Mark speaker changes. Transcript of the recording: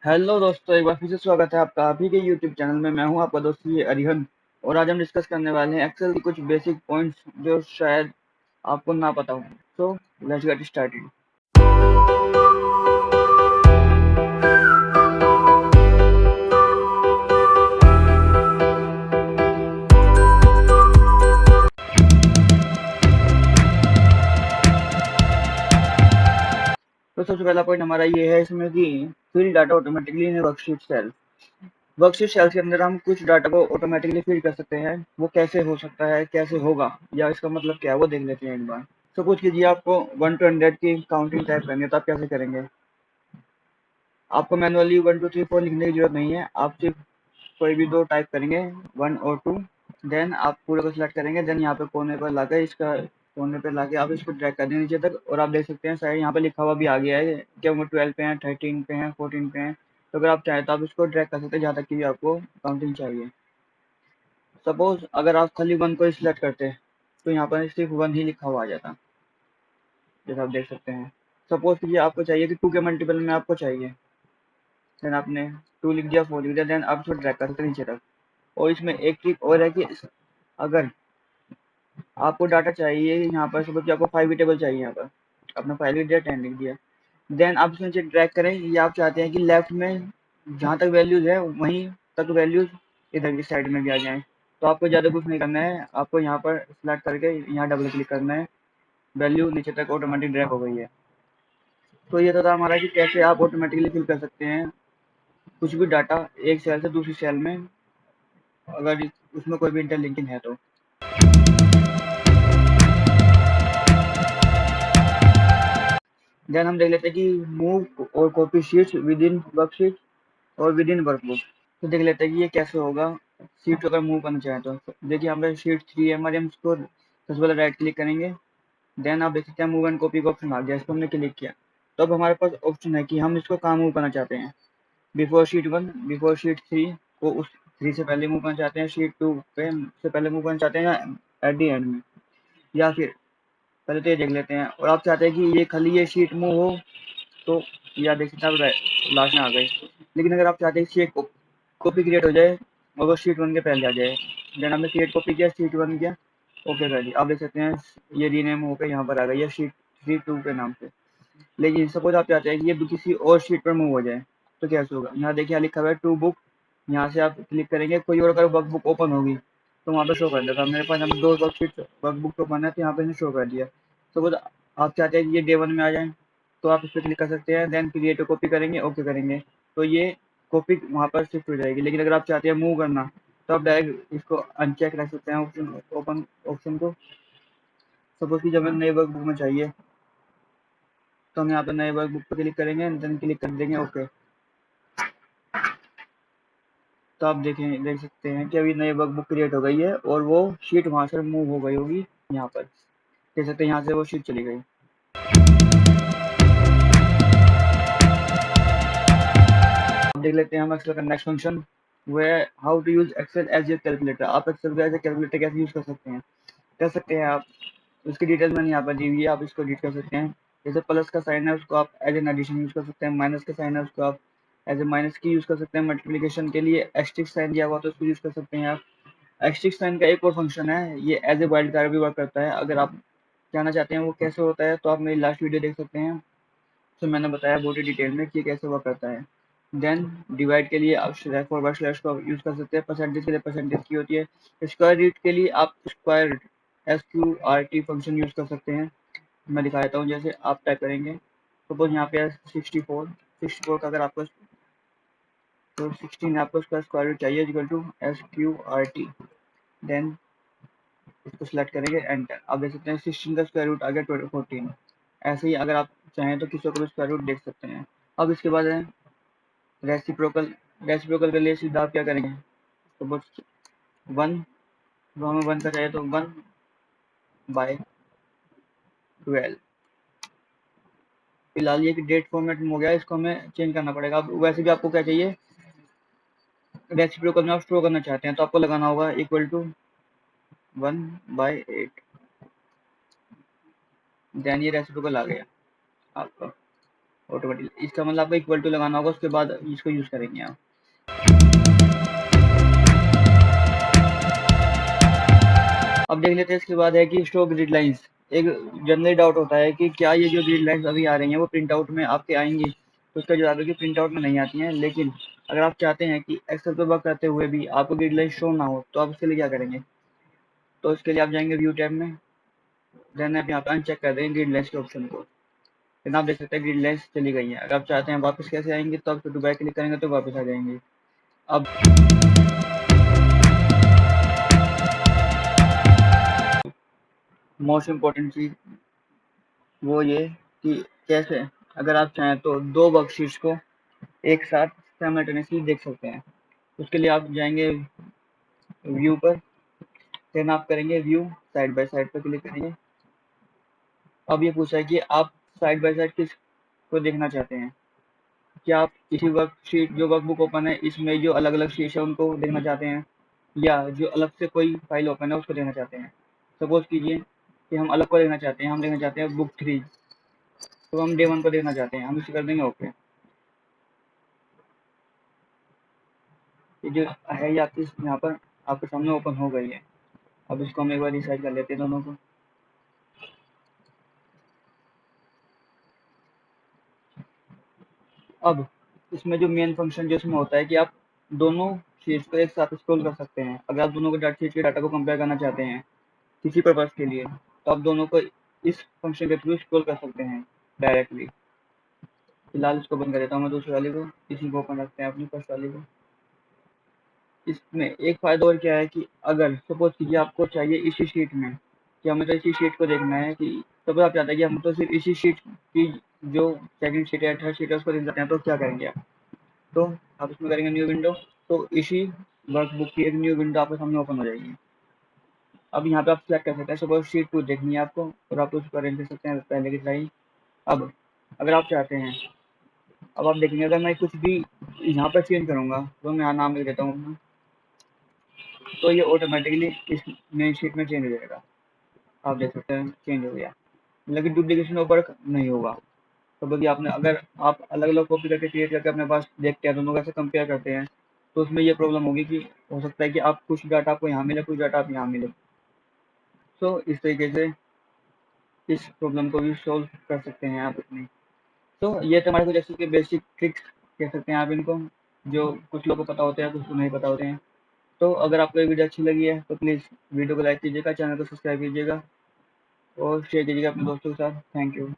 Speaker 1: Hello दोस्तों, एक बार फिर से स्वागत है आपका आप ही के यूट्यूब चैनल में। मैं हूं आपका दोस्त ये अरिहन। और आज हम डिस्कस करने वाले हैं एक्सेल की कुछ बेसिक पॉइंट्स जो शायद आपको ना पता हो। So let's get started. तो सबसे पहला पॉइंट हमारा ये है इसमें कि fill data automatically in worksheet cell. Worksheet cell के अंदर हम कुछ डाटा को ऑटोमेटिकली फिल कर सकते हैं। वो कैसे हो सकता है, कैसे होगा, या इसका मतलब क्या है, वो देख लेते हैं एक बार। सपोज कीजिए आपको 1 to 100 की काउंटिंग टाइप करनी है, तो आप कैसे करेंगे? आपको मैनुअली 1 2 3 4 लिखने की जरूरत नहीं है। आप सिर्फ कोई भी दो टाइप करेंगे, 1 और 2। देन आप पूरे को सिलेक्ट करेंगे। देन यहाँ पे कोने पर लाकर इसका कोने पर लाके आप इसको ड्रैग कर देंगे नीचे तक। और आप देख सकते हैं शायद यहाँ पे लिखा हुआ भी आ गया है कि हम 12 पे हैं, 13 पे हैं, 14 पे हैं। तो अगर आप चाहें तो आप इसको ड्रैग कर सकते हैं जहाँ तक की भी आपको काउंटिंग चाहिए। सपोज अगर आप खाली 1 को सिलेक्ट करते तो यहाँ पर सिर्फ 1 ही लिखा हुआ आ जाता, जैसा आप देख सकते हैं। सपोज कीजिए आपको चाहिए कि 2 के मल्टीपल में आपको चाहिए। देन आपने 2 लिख दिया, 4 लिख दिया। देन आप इसको ड्रैग कर सकते हैं नीचे तक। और इसमें एक ट्रिक और है कि अगर आपको डाटा चाहिए यहाँ पर, सपोज कि आपको 5 टेबल चाहिए, यहाँ पर आपने 5 लिख दिया, 10 लिख दिया। देन आप इसमें नीचे ड्रैग करें, या आप चाहते हैं कि लेफ्ट में जहाँ तक वैल्यूज है वहीं तक वैल्यूज इधर की साइड में भी आ जाएं। तो आपको ज़्यादा कुछ नहीं करना है, आपको यहाँ पर सिलेक्ट करके यहाँ डबल क्लिक करना है। वैल्यू नीचे तक ऑटोमेटिक ड्रैग हो गई है। तो ये तो था हमारा कि कैसे आप ऑटोमेटिकली फिल कर सकते हैं कुछ भी डाटा एक सेल से दूसरी सेल में, अगर उसमें कोई भी इंटरलिंकिंग है तो। देन हम देख लेते हैं कि मूव और copy sheets with in worksheet और विद इन वर्कबुक। तो देख लेते हैं कि ये कैसे होगा। शीट अगर मूव करना चाहें तो देखिए हमारे शीट 3 है हमारे, हम इसको सबसे पहले राइट क्लिक करेंगे। देन आप देख सकते हैं मूव एंड कॉपी का ऑप्शन आ गया, इसको हमने क्लिक किया। तो अब हमारे पास ऑप्शन है कि हम इसको कहाँ मूव करना चाहते हैं। बिफोर शीट 1, बिफोर शीट 3 को, उस 3 से पहले मूव करना चाहते हैं, शीट 2 पे से पहले मूव करना चाहते हैं, या एट दी एंड में। या फिर पहले तो ये देख लेते हैं। और आप चाहते हैं कि ये खाली ये शीट मूव हो तो, या देख सकते हैं आप लास्ट में आ गए। लेकिन अगर आप चाहते हैं शीट कॉपी क्रिएट हो जाए और वो शीट 1 के पहले आ जाए, देन हमने क्रिएट कॉपी किया, शीट 1 किया, ओके कर दिया। आप देख सकते हैं ये रीनेम होकर यहाँ पर आ गई है शीट 3 2 के नाम से। लेकिन सपोज आप चाहते हैं कि ये किसी और शीट पर मूव हो जाए, तो कैसे होगा? यहाँ देखिए यहाँ लिखा हुआ है टू बुक। यहाँ से आप क्लिक करेंगे, कोई और अगर वर्कबुक ओपन होगी तो वहाँ पे शो कर देगा। मेरे पास हम 2 वर्कबुक ओपन है तो यहाँ पे शो कर दिया। सपोज आप चाहते हैं कि ये डे 1 में आ जाए, तो आप इस पर क्लिक कर सकते हैं। देन क्रिएट कॉपी करेंगे, ओके करेंगे, तो ये कॉपी वहाँ पर शिफ्ट हो जाएगी। लेकिन अगर आप चाहते हैं मूव करना, तो आप डायरेक्ट इसको अनचेक रख सकते हैं ऑप्शन, ओपन ऑप्शन को। सपोज कि जब हमें नई वर्कबुक में चाहिए तो हम यहाँ पर नए वर्कबुक पर क्लिक करेंगे, देन क्लिक कर देंगे ओके। तो आप देख सकते हैं कि अभी नई वर्कबुक क्रिएट हो गई है और वो शीट वहाँ से मूव हो गई होगी। यहाँ पर देख सकते हैं यहाँ से वो शीट चली गई। अब देख लेते हैं हम एक्सेल का नेक्स्ट फंक्शन, वो है how to use Excel as a calculator. आप एक्सेल को एज ए कैलकुलेटर कैसे यूज कर सकते हैं आप, उसकी डिटेल मैंने यहाँ पर दी हुई है, आप इसको एडिट कर सकते हैं। जैसे प्लस का साइन है उसको आप एज एन एडिशन यूज कर सकते हैं, माइनस का साइन है उसको आप एज ए माइनस की यूज कर सकते हैं, मल्टीप्लिकेशन के लिए एस्ट्रिक साइन दिया हुआ तो उसको यूज कर सकते हैं आप। एस्ट्रिक साइन का एक और फंक्शन है, ये एज ए वाइल्ड कार्ड भी वर्क करता है। अगर आप जानना चाहते हैं वो कैसे होता है तो आप मेरी लास्ट वीडियो देख सकते हैं, तो मैंने बताया बहुत ही डिटेल में कि कैसे वर्क करता है। देन डिवाइड के लिए आप फॉरवर्ड स्लैश का यूज कर सकते हैं, परसेंटेज के लिए परसेंटेज की होती है, स्क्वायर रूट के लिए आप स्क्वायर SQRT फंक्शन यूज कर सकते हैं। मैं दिखा देता हूँ, जैसे आप टाइप करेंगे सपोज यहाँ पे 64 का अगर आपको, तो 16 आपको उसका स्क्वायर रूट चाहिए इक्वल टू SQRT। देन इसको सेलेक्ट करेंगे, एंटर। आप देख सकते हैं 16 का स्क्वायर रूट आ गया 14। ऐसे ही अगर आप चाहें तो किसी को भी स्क्वायर रूट देख सकते हैं। अब इसके बाद है रेसिप्रोकल। रेसिप्रोकल के लिए सीधा आप क्या करेंगे, तो बस 1, जो हमें 1 का चाहिए तो 1/12। फिलहाल ये कि डेट फॉर्मेट में हो गया, इसको हमें चेंज करना पड़ेगा। अब वैसे भी आपको क्या चाहिए, रेसिप्रोकल में आप स्टोर करना चाहते हैं तो आपको लगाना होगा इक्वल टू 1/8। देन ये रेसिप्रोकल आ गया आपका। ऑटोमेटिकली, इसका मतलब आपको इक्वल टू लगाना होगा, उसके बाद इसको यूज करेंगे आप। अब देख लेते हैं इसके बाद है कि स्टोर ग्रिड लाइंस। एक जनरली डाउट होता है कि क्या ये जो ग्रिड लाइंस अभी आ रही हैं वो प्रिंट आउट में आपके आएंगी, तो उसका जवाब है कि प्रिंट आउट में नहीं आती हैं। लेकिन अगर आप चाहते हैं कि एक्सेल पे वर्क करते हुए भी आपको ग्रिड लाइन शो ना हो, तो आप उसके लिए क्या करेंगे, तो इसके लिए आप जाएंगे व्यू टैब में, देन आप यहाँ पे अनचेक कर देंगे ग्रिड लाइंस के ऑप्शन को, फिर आप देख सकते हैं ग्रिड लाइंस चली गई है। अगर आप चाहते हैं वापस कैसे आएंगे, तो आप टू बैक क्लिक करेंगे तो वापस आ जाएंगे। अब मोस्ट इम्पोर्टेंट चीज वो ये कि कैसे, अगर आप चाहें तो दो वर्कशीट्स को एक साथ साइमल्टेनियसली देख सकते हैं। उसके लिए आप जाएंगे व्यू पर, देन आप करेंगे व्यू साइड बाय साइड पर क्लिक करेंगे। अब ये पूछा है कि आप साइड बाय साइड किस को देखना चाहते हैं, क्या आप इसी वर्कशीट जो वर्कबुक ओपन है इसमें जो अलग अलग शीट्स है उनको देखना चाहते हैं, या जो अलग से कोई फाइल ओपन है उसको देखना चाहते हैं। सपोज कीजिए कि हम अलग को देखना चाहते हैं, हम देखना चाहते हैं बुक 3, तो हम डे 1 को देखना चाहते हैं, हम इसे कर देंगे ओके। ये जो है ये आपकी यहाँ पर आपके सामने ओपन हो गई है। अब इसको हम एक बार रिसाइज कर लेते हैं दोनों को। अब इसमें जो मेन फंक्शन जो इसमें होता है कि आप दोनों शीट्स को एक साथ स्क्रॉल कर सकते हैं। अगर आप दोनों को शीट के डाटा को कंपेयर करना चाहते हैं किसी पर्पज के लिए, तो आप दोनों को इस फंक्शन के थ्रू स्क्रॉल कर सकते हैं डायरेक्टली। फिलहाल इसको बंद कर देता हूँ मैं दूसरी वाली को, इसी को ओपन रखते हैं अपनी फर्स्ट वाली को। इसमें एक फायदा और क्या है कि अगर सपोज कीजिए आपको चाहिए इसी शीट में कि हमें तो इसी शीट को देखना है, कि सपोज आप चाहते हैं कि हम तो सिर्फ इसी शीट की जो सेकंड शीट है थर्ड शीट है उसको देख सकते हैं, तो क्या करेंगे आप, तो आप इसमें करेंगे न्यू विंडो, तो इसी वर्कबुक की एक न्यू विंडो आपके सामने ओपन हो जाएगी। अब यहाँ पे आप सेलेक्ट कर सकते हैं, सपोज शीट 2 देखनी है आपको और आप उसको अरेंज कर सकते हैं पहले की तरह ही। अब अगर आप चाहते हैं, अब आप देखेंगे अगर मैं कुछ भी यहाँ पर चेंज करूंगा, तो मैं यहाँ नाम लिख देता हूँ अपना, तो ये ऑटोमेटिकली इस मेन शीट में चेंज हो जाएगा। आप देख सकते हैं चेंज हो गया, लेकिन डुप्लीकेशन ऊपर नहीं होगा। तो बल्कि आपने अगर आप अलग अलग कॉपी करके क्रिएट करके अपने पास देखते हैं, दोनों कैसे कंपेयर करते हैं, तो उसमें ये प्रॉब्लम होगी कि हो सकता है कि आप कुछ डाटा आपको यहाँ मिले, कुछ डाटा आप यहाँ मिले। तो इस तरीके से इस प्रॉब्लम को भी सोल्व कर सकते हैं आप अपनी। तो ये तो हमारे कुछ ऐसे के बेसिक ट्रिक्स कह सकते हैं आप इनको, जो कुछ लोगों को पता होते हैं, कुछ को नहीं पता होते हैं। तो अगर आपको ये वीडियो अच्छी लगी है तो प्लीज़ वीडियो को लाइक कीजिएगा, चैनल को सब्सक्राइब कीजिएगा और शेयर कीजिएगा अपने दोस्तों के साथ। Thank you.